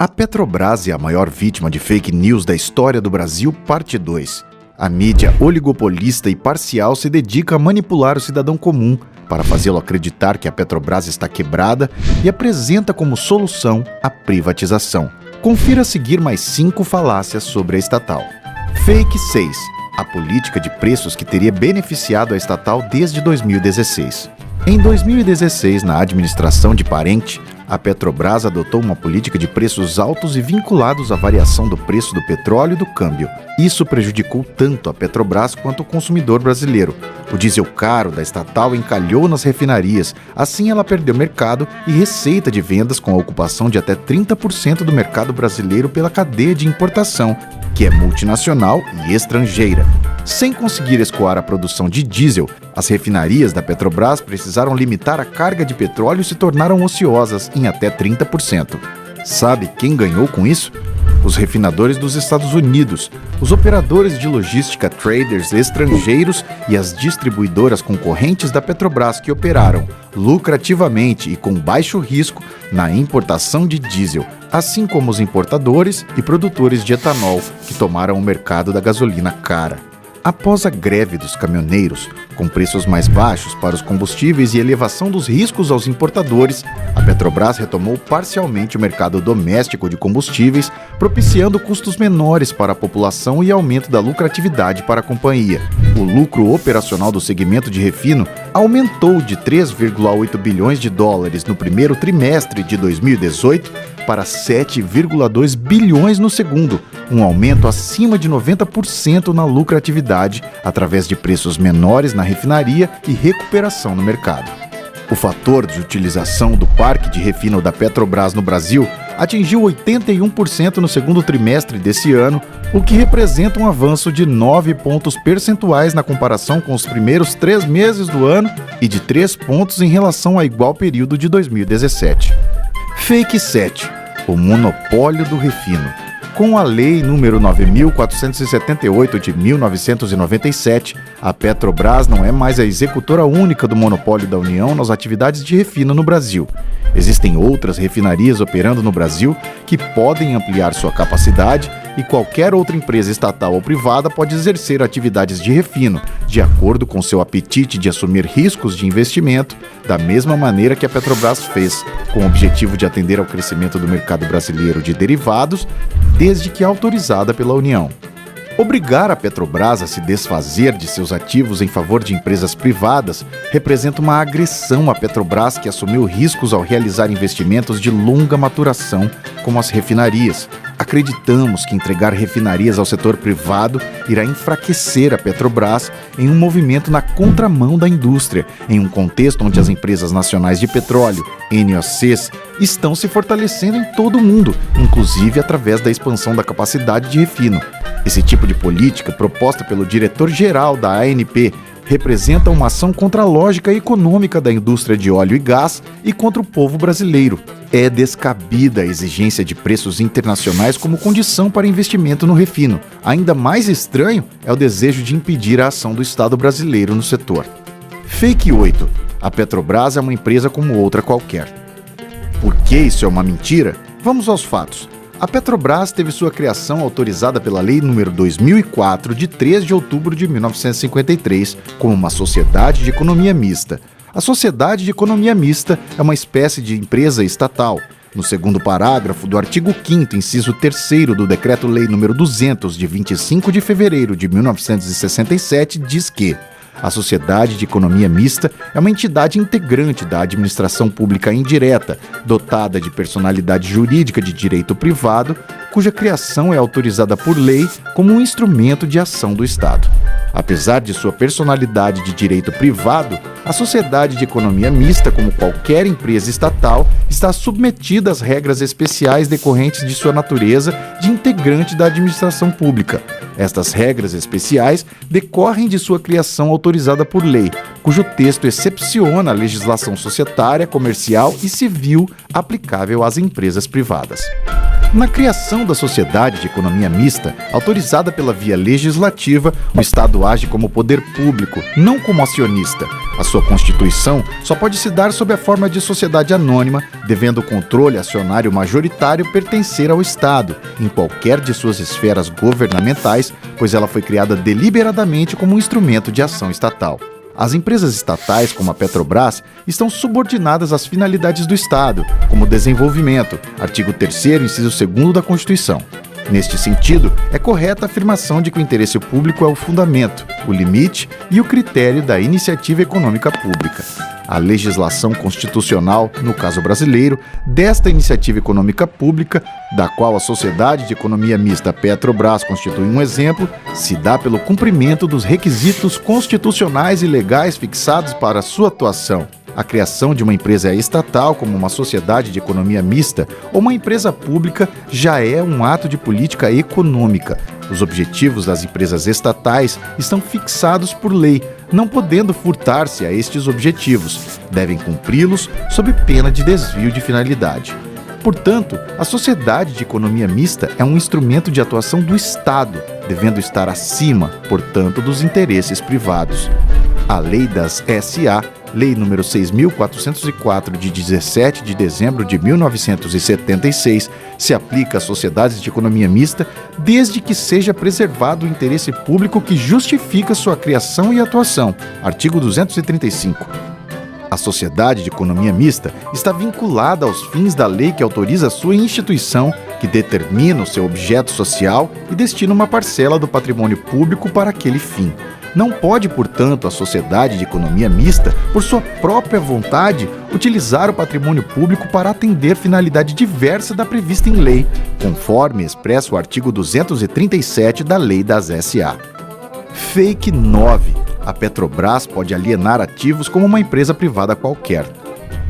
A Petrobras é a maior vítima de fake news da história do Brasil, parte 2. A mídia oligopolista e parcial se dedica a manipular o cidadão comum para fazê-lo acreditar que a Petrobras está quebrada e apresenta como solução a privatização. Confira a seguir mais 5 falácias sobre a estatal. Fake 6. A política de preços que teria beneficiado a estatal desde 2016. Em 2016, na administração de Parente, a Petrobras adotou uma política de preços altos e vinculados à variação do preço do petróleo e do câmbio. Isso prejudicou tanto a Petrobras quanto o consumidor brasileiro. O diesel caro da estatal encalhou nas refinarias, assim ela perdeu mercado e receita de vendas com a ocupação de até 30% do mercado brasileiro pela cadeia de importação, que é multinacional e estrangeira. Sem conseguir escoar a produção de diesel, as refinarias da Petrobras precisaram limitar a carga de petróleo e se tornaram ociosas em até 30%. Sabe quem ganhou com isso? Os refinadores dos Estados Unidos, os operadores de logística traders estrangeiros e as distribuidoras concorrentes da Petrobras que operaram lucrativamente e com baixo risco na importação de diesel, assim como os importadores e produtores de etanol que tomaram o mercado da gasolina cara. Após a greve dos caminhoneiros, com preços mais baixos para os combustíveis e elevação dos riscos aos importadores, a Petrobras retomou parcialmente o mercado doméstico de combustíveis, propiciando custos menores para a população e aumento da lucratividade para a companhia. O lucro operacional do segmento de refino aumentou de 3,8 bilhões de dólares no primeiro trimestre de 2018 para 7,2 bilhões no segundo, um aumento acima de 90% na lucratividade, através de preços menores na refinaria e recuperação no mercado. O fator de utilização do parque de refino da Petrobras no Brasil atingiu 81% no segundo trimestre desse ano, o que representa um avanço de 9 pontos percentuais na comparação com os primeiros 3 meses do ano e de 3 pontos em relação ao igual período de 2017. Fake 7. O monopólio do refino. Com a Lei nº 9.478 de 1997, a Petrobras não é mais a executora única do monopólio da União nas atividades de refino no Brasil. Existem outras refinarias operando no Brasil que podem ampliar sua capacidade e qualquer outra empresa estatal ou privada pode exercer atividades de refino, de acordo com seu apetite de assumir riscos de investimento, da mesma maneira que a Petrobras fez, com o objetivo de atender ao crescimento do mercado brasileiro de derivados, desde que autorizada pela União. Obrigar a Petrobras a se desfazer de seus ativos em favor de empresas privadas representa uma agressão à Petrobras, que assumiu riscos ao realizar investimentos de longa maturação, como as refinarias. Acreditamos que entregar refinarias ao setor privado irá enfraquecer a Petrobras em um movimento na contramão da indústria, em um contexto onde as empresas nacionais de petróleo, NOCs, estão se fortalecendo em todo o mundo, inclusive através da expansão da capacidade de refino. Esse tipo de política, proposta pelo diretor-geral da ANP, representa uma ação contra a lógica econômica da indústria de óleo e gás e contra o povo brasileiro. É descabida a exigência de preços internacionais como condição para investimento no refino. Ainda mais estranho é o desejo de impedir a ação do Estado brasileiro no setor. Fake 8. A Petrobras é uma empresa como outra qualquer. Por que isso é uma mentira? Vamos aos fatos. A Petrobras teve sua criação autorizada pela Lei nº 2004, de 3 de outubro de 1953, como uma sociedade de economia mista. A sociedade de economia mista é uma espécie de empresa estatal. No segundo parágrafo do artigo 5º, inciso 3º do Decreto-Lei nº 200, de 25 de fevereiro de 1967, diz que a Sociedade de Economia Mista é uma entidade integrante da administração pública indireta, dotada de personalidade jurídica de direito privado, cuja criação é autorizada por lei como um instrumento de ação do Estado. Apesar de sua personalidade de direito privado, a Sociedade de Economia Mista, como qualquer empresa estatal, está submetida às regras especiais decorrentes de sua natureza de integrante da administração pública. Estas regras especiais decorrem de sua criação autorizada por lei, cujo texto excepciona a legislação societária, comercial e civil aplicável às empresas privadas. Na criação da sociedade de economia mista, autorizada pela via legislativa, o Estado age como poder público, não como acionista. A sua constituição só pode se dar sob a forma de sociedade anônima, devendo o controle acionário majoritário pertencer ao Estado, em qualquer de suas esferas governamentais, pois ela foi criada deliberadamente como um instrumento de ação estatal. As empresas estatais, como a Petrobras, estão subordinadas às finalidades do Estado, como o desenvolvimento, artigo 3º, inciso 2º da Constituição. Neste sentido, é correta a afirmação de que o interesse público é o fundamento, o limite e o critério da iniciativa econômica pública. A legislação constitucional, no caso brasileiro, desta iniciativa econômica pública, da qual a Sociedade de Economia Mista Petrobras constitui um exemplo, se dá pelo cumprimento dos requisitos constitucionais e legais fixados para sua atuação. A criação de uma empresa estatal como uma sociedade de economia mista ou uma empresa pública já é um ato de política econômica. Os objetivos das empresas estatais estão fixados por lei, não podendo furtar-se a estes objetivos. Devem cumpri-los sob pena de desvio de finalidade. Portanto, a sociedade de economia mista é um instrumento de atuação do Estado, devendo estar acima, portanto, dos interesses privados. A Lei das SA, Lei nº 6.404, de 17 de dezembro de 1976, se aplica às sociedades de economia mista desde que seja preservado o interesse público que justifica sua criação e atuação. Artigo 235. A sociedade de economia mista está vinculada aos fins da lei que autoriza a sua instituição, que determina o seu objeto social e destina uma parcela do patrimônio público para aquele fim. Não pode, portanto, a sociedade de economia mista, por sua própria vontade, utilizar o patrimônio público para atender finalidade diversa da prevista em lei, conforme expressa o artigo 237 da Lei das SA. Fake 9. A Petrobras pode alienar ativos como uma empresa privada qualquer.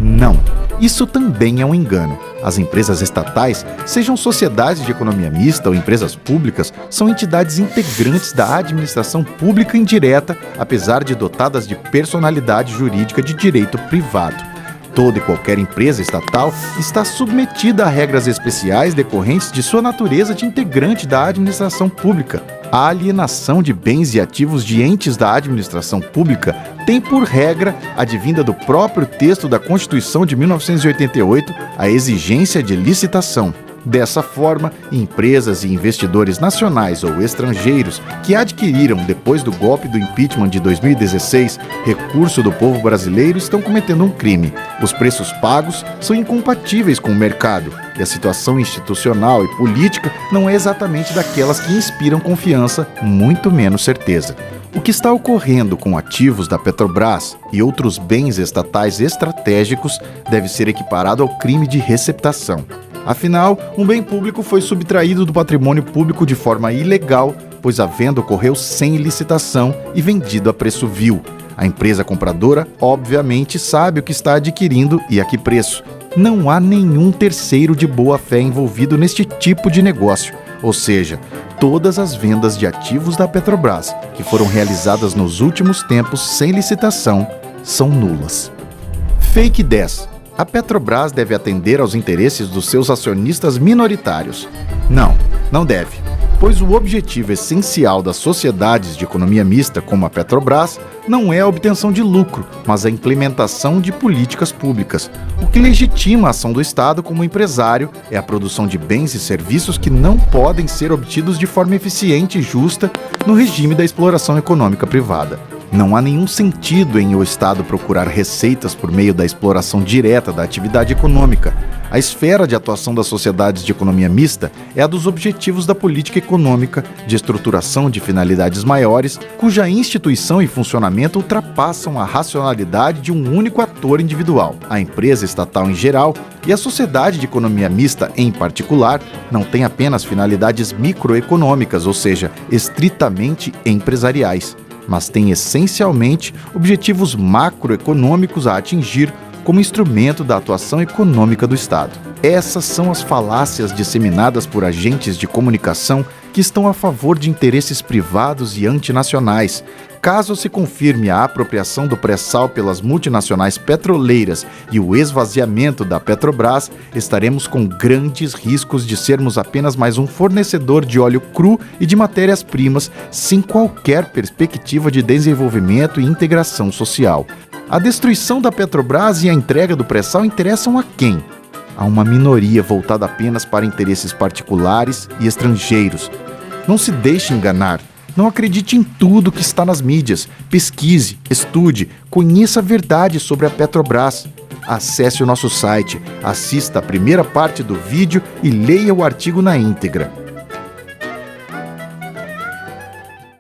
Não. Isso também é um engano. As empresas estatais, sejam sociedades de economia mista ou empresas públicas, são entidades integrantes da administração pública indireta, apesar de dotadas de personalidade jurídica de direito privado. Toda e qualquer empresa estatal está submetida a regras especiais decorrentes de sua natureza de integrante da administração pública. A alienação de bens e ativos de entes da administração pública tem por regra, advinda do próprio texto da Constituição de 1988, a exigência de licitação. Dessa forma, empresas e investidores nacionais ou estrangeiros que adquiriram, depois do golpe do impeachment de 2016, recurso do povo brasileiro estão cometendo um crime. Os preços pagos são incompatíveis com o mercado e a situação institucional e política não é exatamente daquelas que inspiram confiança, muito menos certeza. O que está ocorrendo com ativos da Petrobras e outros bens estatais estratégicos deve ser equiparado ao crime de receptação. Afinal, um bem público foi subtraído do patrimônio público de forma ilegal, pois a venda ocorreu sem licitação e vendido a preço vil. A empresa compradora, obviamente, sabe o que está adquirindo e a que preço. Não há nenhum terceiro de boa-fé envolvido neste tipo de negócio, ou seja, todas as vendas de ativos da Petrobras, que foram realizadas nos últimos tempos sem licitação, são nulas. Fake 10. A Petrobras deve atender aos interesses dos seus acionistas minoritários. Não deve, pois o objetivo essencial das sociedades de economia mista como a Petrobras não é a obtenção de lucro, mas a implementação de políticas públicas. O que legitima a ação do Estado como empresário é a produção de bens e serviços que não podem ser obtidos de forma eficiente e justa no regime da exploração econômica privada. Não há nenhum sentido em o Estado procurar receitas por meio da exploração direta da atividade econômica. A esfera de atuação das sociedades de economia mista é a dos objetivos da política econômica, de estruturação de finalidades maiores, cuja instituição e funcionamento ultrapassam a racionalidade de um único ator individual. A empresa estatal em geral e a sociedade de economia mista em particular não tem apenas finalidades microeconômicas, ou seja, estritamente empresariais, mas tem essencialmente objetivos macroeconômicos a atingir como instrumento da atuação econômica do Estado. Essas são as falácias disseminadas por agentes de comunicação que estão a favor de interesses privados e antinacionais, Caso se confirme a apropriação do pré-sal pelas multinacionais petroleiras e o esvaziamento da Petrobras, estaremos com grandes riscos de sermos apenas mais um fornecedor de óleo cru e de matérias-primas, sem qualquer perspectiva de desenvolvimento e integração social. A destruição da Petrobras e a entrega do pré-sal interessam a quem? A uma minoria voltada apenas para interesses particulares e estrangeiros. Não se deixe enganar. Não acredite em tudo que está nas mídias. Pesquise, estude, conheça a verdade sobre a Petrobras. Acesse o nosso site, assista a primeira parte do vídeo e leia o artigo na íntegra.